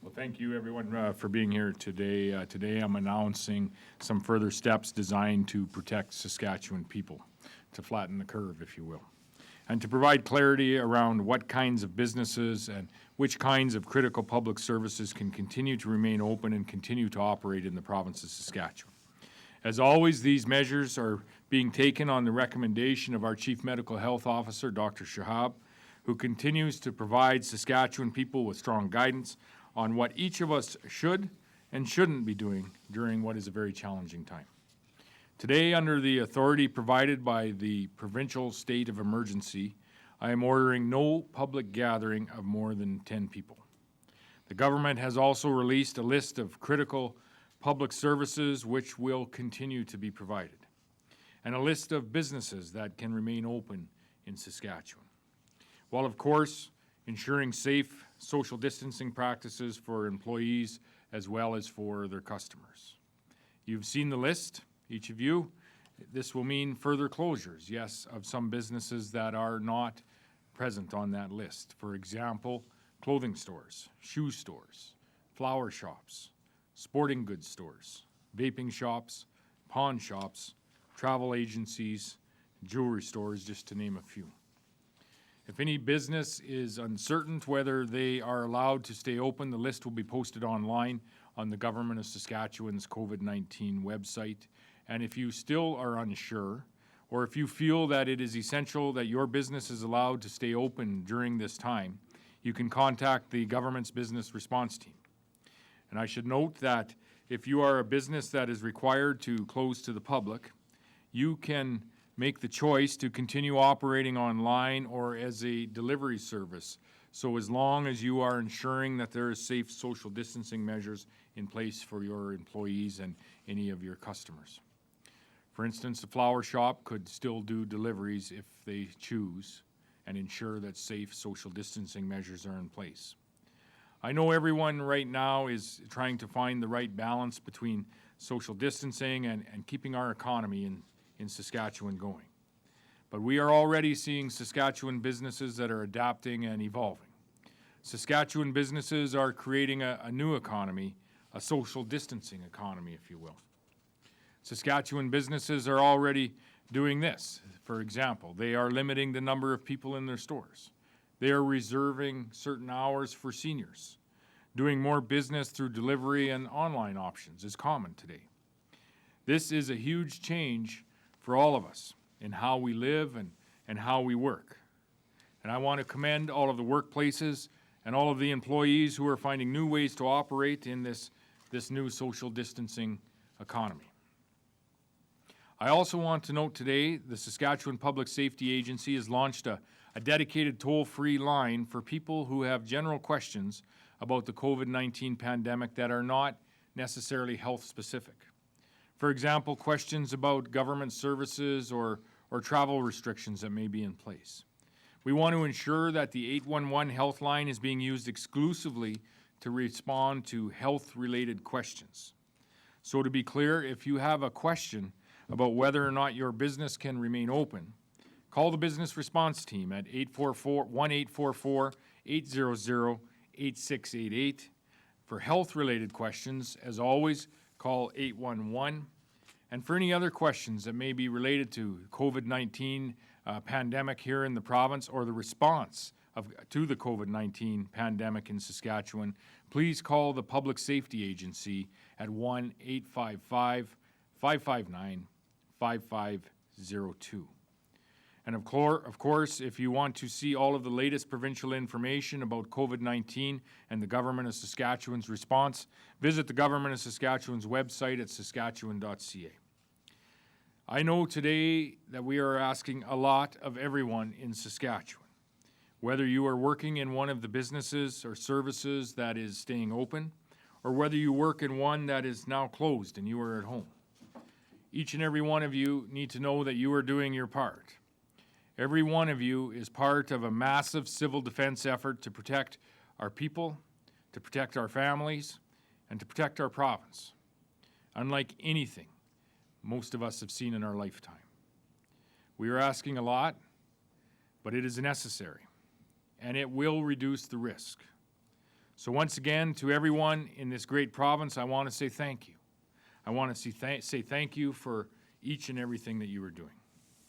Well, thank you, everyone, for being here today. Today I'm announcing some further steps designed to protect Saskatchewan people, to flatten the curve, if you will, and to provide clarity around what kinds of businesses and which kinds of critical public services can continue to remain open and continue to operate in the province of Saskatchewan. As always, these measures are being taken on the recommendation of our Chief Medical Health Officer, Dr. Shahab, who continues to provide Saskatchewan people with strong guidance on what each of us should and shouldn't be doing during what is a very challenging time. Today, under the authority provided by the provincial state of emergency, I am ordering no public gathering of more than 10 people. The government has also released a list of critical public services which will continue to be provided, and a list of businesses that can remain open in Saskatchewan, while of course ensuring safe social distancing practices for employees as well as for their customers. You've seen the list, each of you. This will mean further closures, yes, of some businesses that are not present on that list. For example, clothing stores, shoe stores, flower shops, sporting goods stores, vaping shops, pawn shops, travel agencies, jewelry stores, just to name a few. If any business is uncertain whether they are allowed to stay open, the list will be posted online on the Government of Saskatchewan's COVID-19 website. And if you still are unsure, or if you feel that it is essential that your business is allowed to stay open during this time, you can contact the government's business response team. And I should note that if you are a business that is required to close to the public, you can make the choice to continue operating online or as a delivery service, so as long as you are ensuring that there is safe social distancing measures in place for your employees and any of your customers. For instance, a flower shop could still do deliveries if they choose and ensure that safe social distancing measures are in place. I know everyone right now is trying to find the right balance between social distancing and keeping our economy in Saskatchewan going. But we are already seeing Saskatchewan businesses that are adapting and evolving. Saskatchewan businesses are creating a new economy, a social distancing economy, if you will. Saskatchewan businesses are already doing this. For example, they are limiting the number of people in their stores. They are reserving certain hours for seniors. Doing more business through delivery and online options is common today. This is a huge change for all of us in how we live and how we work. And I want to commend all of the workplaces and all of the employees who are finding new ways to operate in this new social distancing economy. I also want to note today the Saskatchewan Public Safety Agency has launched a dedicated toll-free line for people who have general questions about the COVID-19 pandemic that are not necessarily health-specific. For example, questions about government services or travel restrictions that may be in place. We want to ensure that the 811 health line is being used exclusively to respond to health-related questions. So to be clear, if you have a question about whether or not your business can remain open, call the business response team at 1-844-800-888. For health-related questions, as always, call 811. And for any other questions that may be related to COVID-19 pandemic here in the province or the response to the COVID-19 pandemic in Saskatchewan, please call the Public Safety Agency at 1-855-559-5502. And of course, if you want to see all of the latest provincial information about COVID-19 and the Government of Saskatchewan's response, visit the Government of Saskatchewan's website at saskatchewan.ca. I know today that we are asking a lot of everyone in Saskatchewan. Whether you are working in one of the businesses or services that is staying open, or whether you work in one that is now closed and you are at home. Each and every one of you need to know that you are doing your part. Every one of you is part of a massive civil defense effort to protect our people, to protect our families, and to protect our province, unlike anything most of us have seen in our lifetime. We are asking a lot, but it is necessary, and it will reduce the risk. So once again, to everyone in this great province, I want to say thank you. I want to say thank you for each and everything that you are doing.